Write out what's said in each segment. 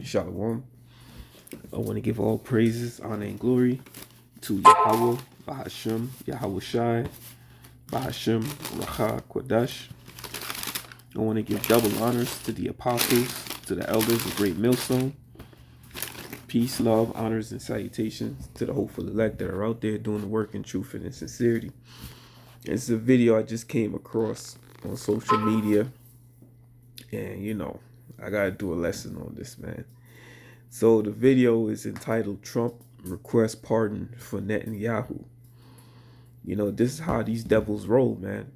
Shalom. I want to give all praises, honor, and glory to Yahweh, Bahashem, Yahweh Shai, Bahashem, Racha, Kodash. I want to give double honors to the apostles, to the elders of Great Millstone. Peace, love, honors, and salutations to the hopeful elect that are out there doing the work in truth and in sincerity. It's a video I just came across on social media, and I gotta do a lesson on this, man. So the video is entitled "Trump Requests Pardon for Netanyahu." This is how these devils roll, man.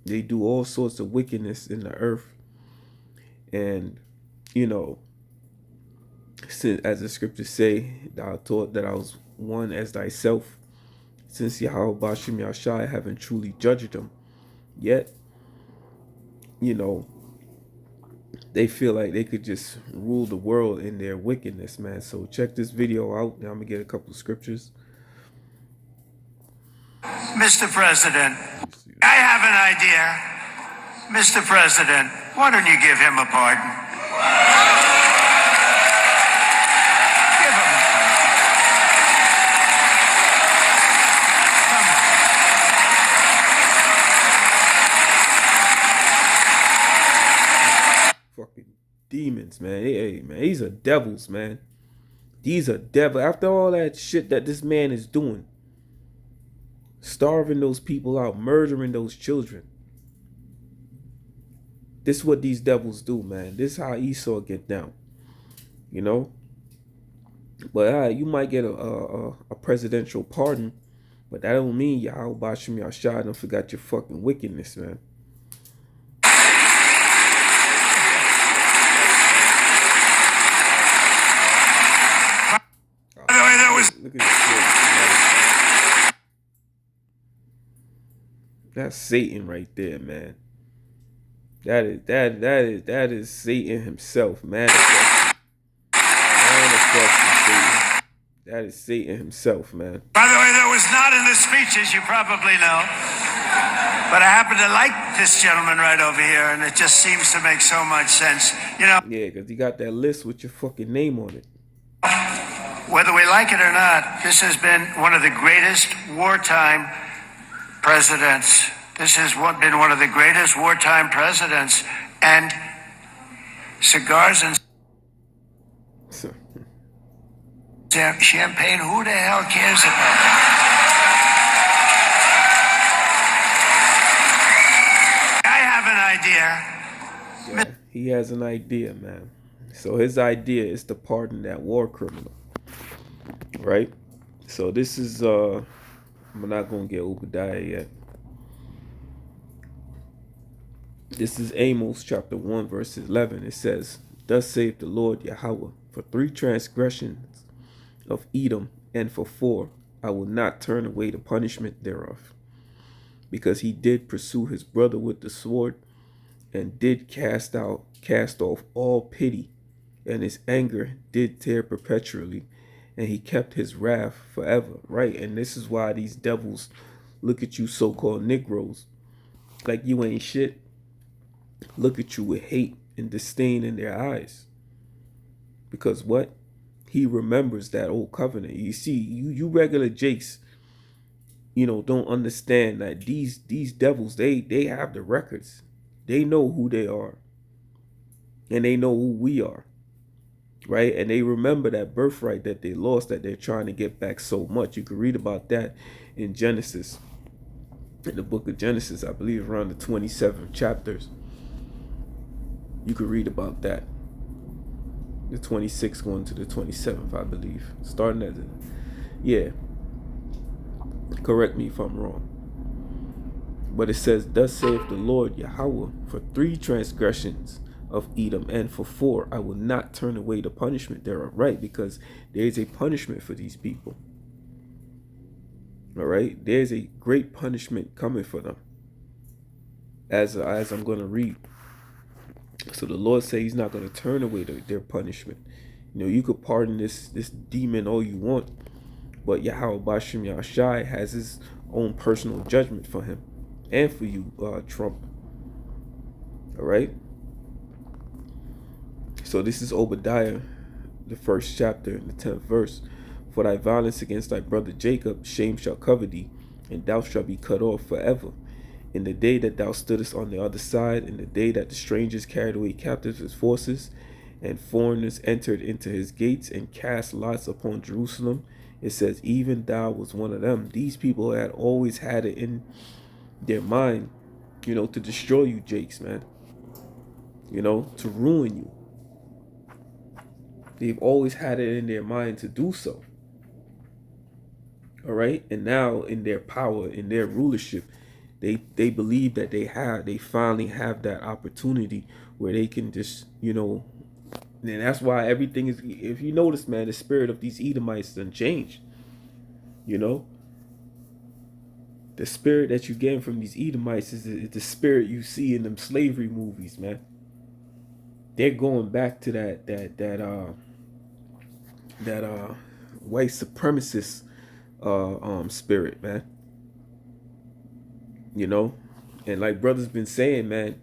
They do all sorts of wickedness in the earth, and since, as the scriptures say, thou thought that I was one as thyself, since Yahweh Bashim Yashai haven't truly judged them yet, they feel like they could just rule the world in their wickedness, man. So check this video out. Now I'm gonna get a couple of scriptures. Mr. President, I have an idea. Mr. President, why don't you give him a pardon? Give him a pardon. Fucking demons, man. Hey, man, these are devils, man. These are devils. After all that shit that this man is doing, starving those people out, murdering those children. This is what these devils do, man. This is how Esau get down. But you might get a presidential pardon, but that don't mean Yahweh Bashim Yashai don't forgot your fucking wickedness, man. Look at this, man. That's Satan right there, man. That is Satan himself, manifested. Satan. That is Satan himself, man. By the way, that was not in the speeches, you probably know. But I happen to like this gentleman right over here, and it just seems to make so much sense. Yeah, because he got that list with your fucking name on it. Whether we like it or not, this has been one of the greatest wartime presidents. This has been one of the greatest wartime presidents. And cigars and champagne, who the hell cares about that? I have an idea. Yeah, he has an idea, man. So his idea is to pardon that war criminal. Right? So this is I'm not gonna get Obadiah yet. This is Amos chapter 1 verse 11. It says, "Thus saith the Lord Yahweh, for 3 transgressions of Edom, and for 4 I will not turn away the punishment thereof, because he did pursue his brother with the sword, and did cast off all pity, and his anger did tear perpetually, and he kept his wrath forever." Right? And this is why these devils look at you so-called Negroes like you ain't shit. Look at you with hate and disdain in their eyes. Because what? He remembers that old covenant. You see, you regular jakes, don't understand that these devils, they have the records. They know who they are. And they know who we are. Right? And they remember that birthright that they lost, that they're trying to get back so much. You can read about that in Genesis. In the book of Genesis, I believe around the 27th chapters. You could read about that. The 26th going to the 27th, I believe. Starting at correct me if I'm wrong. But it says, "Thus saith the Lord Yahweh, for 3 transgressions of Edom, and for 4 I will not turn away the punishment thereof." Right? Because there is a punishment for these people. All right? There's a great punishment coming for them. As I'm going to read. So the Lord says he's not going to turn away their punishment. You could pardon this demon all you want, but Yahweh Bashim Yashai has his own personal judgment for him and for you, Trump. All right? So this is Obadiah the first chapter in the 10th verse. For thy violence against thy brother Jacob, shame shall cover thee, and thou shalt be cut off forever. In the day that thou stoodest on the other side, in the day that the strangers carried away captives his forces, and foreigners entered into his gates and cast lots upon Jerusalem, it says, even thou was one of them. These people had always had it in their mind, to destroy you, Jakes, man. To ruin you. They've always had it in their mind to do so. All right. And now in their power, in their rulership, they believe that they finally have that opportunity where they can just, and that's why everything is, if you notice, man, the spirit of these Edomites doesn't change. The spirit that you get from these Edomites is the spirit you see in them slavery movies, man. They're going back to that white supremacist spirit, man. And like brother's been saying, man,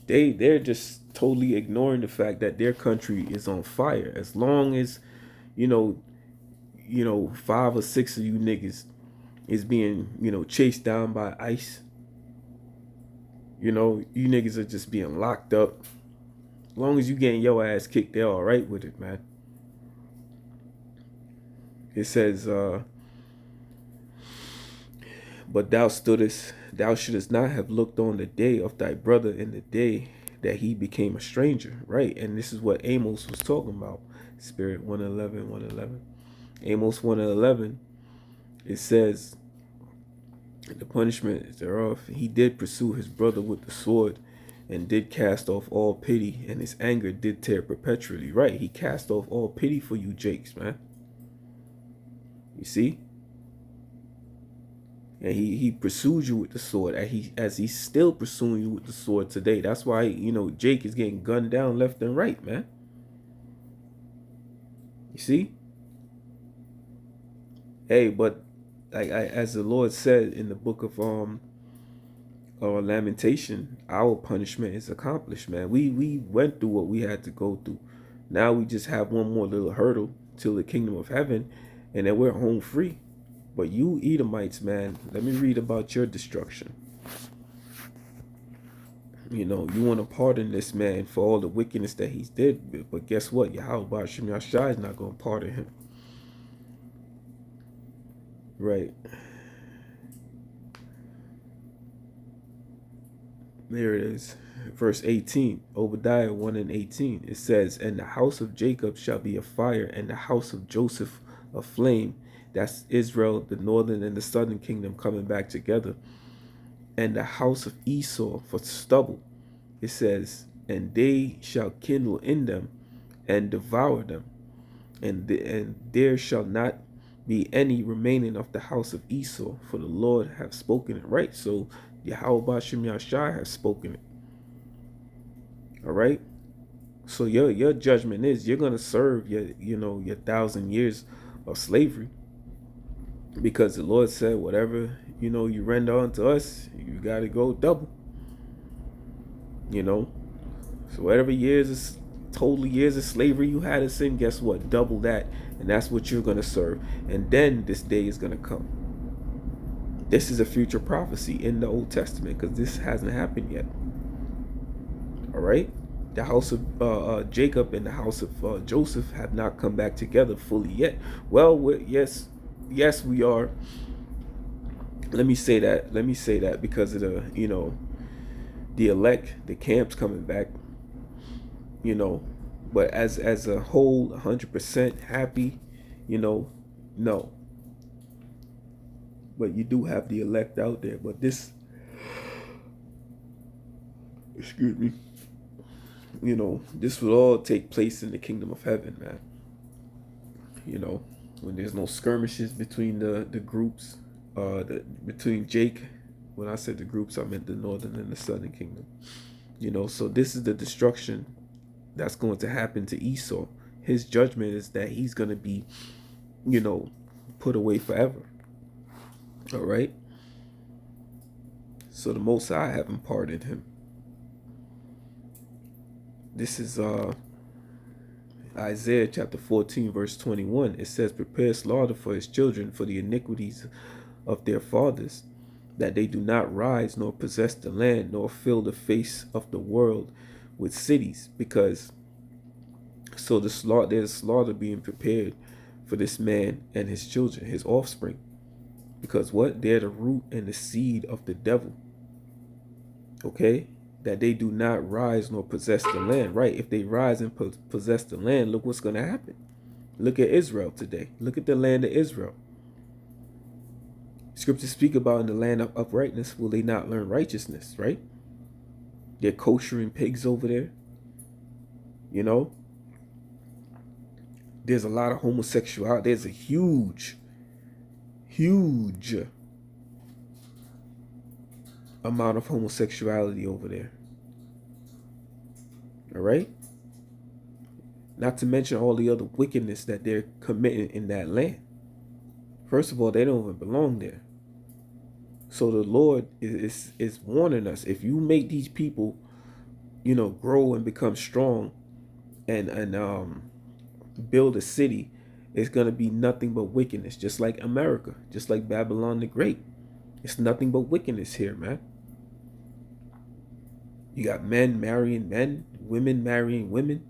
they're just totally ignoring the fact that their country is on fire. As long as 5 or 6 of you niggas is being chased down by ICE, you niggas are just being locked up. As long as you getting your ass kicked, they're all right with it, man. It says, but thou shouldest not have looked on the day of thy brother in the day that he became a stranger. Right. And this is what Amos was talking about. Spirit 111. Amos 1:11. It says, the punishment thereof, he did pursue his brother with the sword, and did cast off all pity, and his anger did tear perpetually. Right. He cast off all pity for you, Jakes, man. You see? And he pursued you with the sword, as he's still pursuing you with the sword today. That's why, Jake is getting gunned down left and right, man. You see? Hey, but as the Lord said in the book of Lamentation, our punishment is accomplished, man. We went through what we had to go through. Now we just have one more little hurdle till the kingdom of heaven, and then we're home free. But you Edomites, man, let me read about your destruction. You want to pardon this man for all the wickedness that he's did, but guess what? Yahweh Ba'ashem Yashai is not going to pardon him. Right. There it is. Verse 18, Obadiah 1:18. It says, and the house of Jacob shall be a fire, and the house of Joseph a flame. That's Israel, the northern and the southern kingdom coming back together. And the house of Esau for stubble. It says, and they shall kindle in them and devour them. And there shall not be any remaining of the house of Esau, for the Lord have spoken it. Right. So Yahweh Ba'ashem Yashai has spoken it. All right. So your judgment is you're gonna serve your 1,000 years of slavery. Because the Lord said, whatever, you render unto us, you got to go double. So whatever total years of slavery you had in sin, guess what? Double that. And that's what you're going to serve. And then this day is going to come. This is a future prophecy in the Old Testament, because this hasn't happened yet. All right. The house of Jacob and the house of Joseph have not come back together fully yet. Well, yes, we are. Let me say that because of the elect, the camp's coming back. But as a whole, 100% happy, no. But you do have the elect out there. But this, excuse me, this will all take place in the kingdom of heaven, man. When there's no skirmishes between the groups, between Jake. When I said the groups, I meant the northern and the southern kingdom. So this is the destruction that's going to happen to Esau. His judgment is that he's going to be, put away forever. All right. So the Most High haven't pardoned him. This is Isaiah chapter 14, verse 21, it says, prepare slaughter for his children for the iniquities of their fathers, that they do not rise nor possess the land, nor fill the face of the world with cities. Because so there's slaughter being prepared for this man and his children, his offspring. Because what? They're the root and the seed of the devil. Okay? That they do not rise nor possess the land. Right? If they rise and possess the land, look what's going to happen. Look at Israel today. Look at the land of Israel. Scriptures speak about in the land of uprightness will they not learn righteousness, right? They're koshering pigs over there. You know? There's a lot of homosexuality. There's a huge amount of homosexuality over there. All right? Not to mention all the other wickedness that they're committing in that land. First of all, they don't even belong there. So the Lord is warning us. If you make these people, you know, grow and become strong and build a city, it's going to be nothing but wickedness. Just like America, just like Babylon the Great. It's nothing but wickedness here, man. You got men marrying men, women marrying women.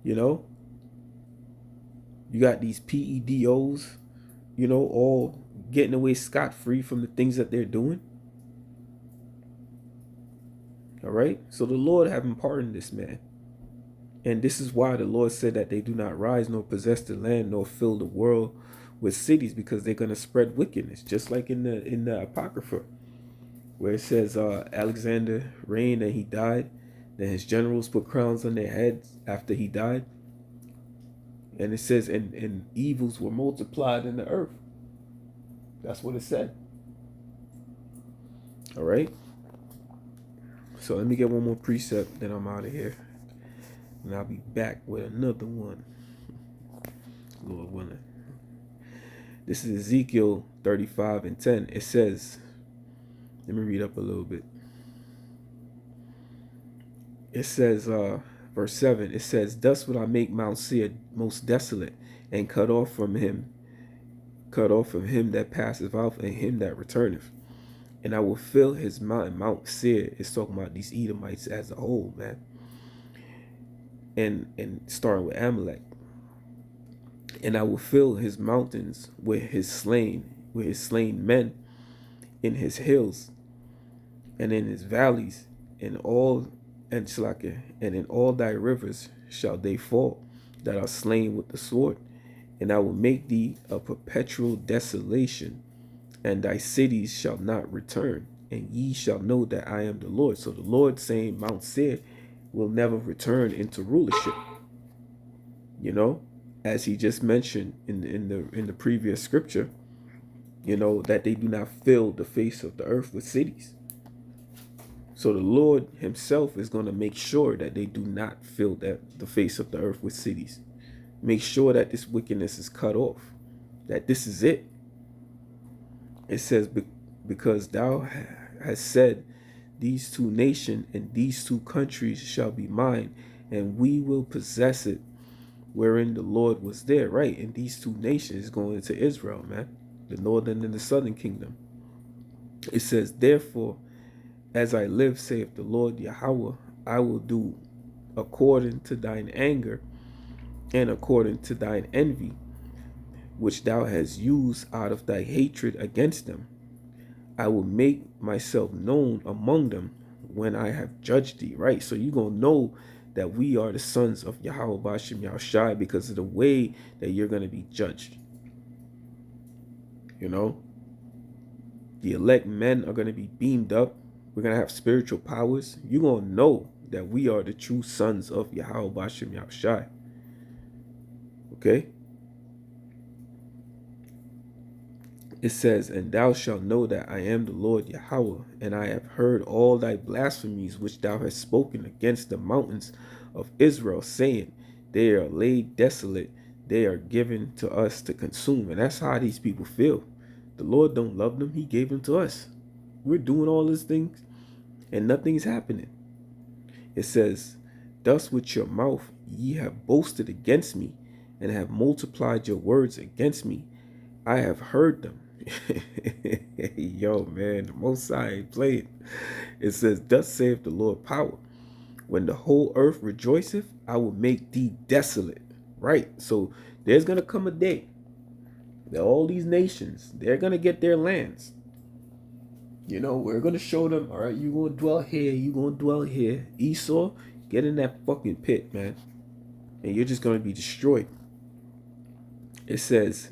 You know, you got these PEDOs, you know, all getting away scot-free from the things that they're doing. All right. So the Lord haven't pardoned this man. And this is why the Lord said that they do not rise nor possess the land nor fill the world with cities, because they're going to spread wickedness, just like in the Apocrypha, where it says Alexander reigned and he died. Then his generals put crowns on their heads after he died. And it says, and evils were multiplied in the earth. That's what it said. All right. So let me get one more precept, then I'm out of here. And I'll be back with another one, Lord willing. This is Ezekiel 35:10. It says, let me read up a little bit. It says, verse 7, it says, thus will I make Mount Seir most desolate, and cut off from him that passeth out, and him that returneth. And I will fill his mountain. Mount Seir is talking about these Edomites as a whole, man. And starting with Amalek. And I will fill his mountains with his slain men, in his hills, and in his valleys, and in all thy rivers shall they fall that are slain with the sword. And I will make thee a perpetual desolation, and thy cities shall not return, and ye shall know that I am the Lord. So the Lord saying Mount Seir will never return into rulership. You know, as he just mentioned in the previous scripture, you know, that they do not fill the face of the earth with cities. So the Lord himself is going to make sure that they do not fill the face of the earth with cities. Make sure that this wickedness is cut off, that this is it. It says, because thou hast said, these two nations and these two countries shall be mine, and we will possess it, wherein the Lord was there. Right, and these two nations going into Israel, man, the northern and the southern kingdom. It says, therefore, as I live, saith the Lord Yahweh, I will do according to thine anger and according to thine envy, which thou hast used out of thy hatred against them. I will make myself known among them when I have judged thee. Right, so you're going to know that we are the sons of Yahweh Bashem Yahushai because of the way that you're going to be judged. You know, the elect men are going to be beamed up. We're going to have spiritual powers. You're going to know that we are the true sons of Yahweh Bashem Yahushai. Okay? It says, and thou shalt know that I am the Lord Yahweh, and I have heard all thy blasphemies which thou hast spoken against the mountains of Israel, saying, they are laid desolate, they are given to us to consume. And that's how these people feel. The Lord don't love them. He gave them to us. We're doing all these things, and nothing's happening. It says, thus with your mouth ye have boasted against me, and have multiplied your words against me. I have heard them. Yo, man, the Most High ain't playing. It says, thus saith the Lord power. When the whole earth rejoiceth, I will make thee desolate. Right? So there's going to come a day that all these nations, they're going to get their lands. You know, we're going to show them, all right, you're going to dwell here, you're going to dwell here. Esau, get in that fucking pit, man. And you're just going to be destroyed. It says,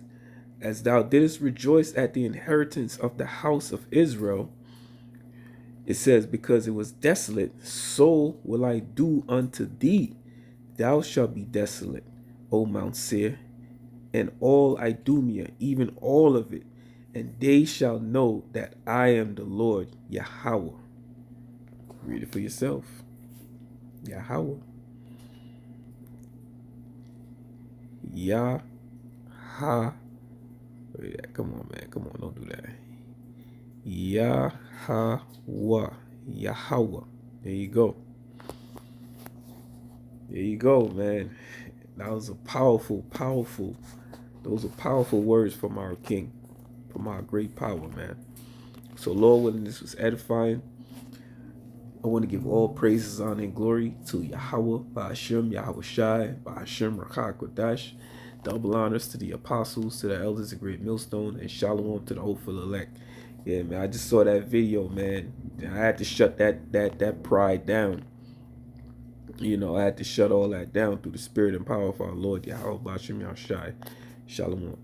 as thou didst rejoice at the inheritance of the house of Israel, it says, because it was desolate, so will I do unto thee. Thou shalt be desolate, O Mount Seir, and all Idumea, even all of it. And they shall know that I am the Lord Yahweh. Read it for yourself. Yahweh. Yah. Come on, man. Come on, don't do that. Yahweh. Yahweh. There you go. There you go, man. That was a powerful, those are powerful words from our King, from our great power, man. So, Lord, when this was edifying, I want to give all praises, honor, and glory to Yahweh, Ba'ashem, Yahweh Shai, Ba'ashem, Rakah Kodash. Double honors to the apostles, to the elders of Great Millstone, and shalom to the hopeful elect. Yeah, man, I just saw that video, man. I had to shut that pride down. You know, I had to shut all that down through the spirit and power of our Lord Yahweh, Ba'ashem, Yahweh Shai. Shalom.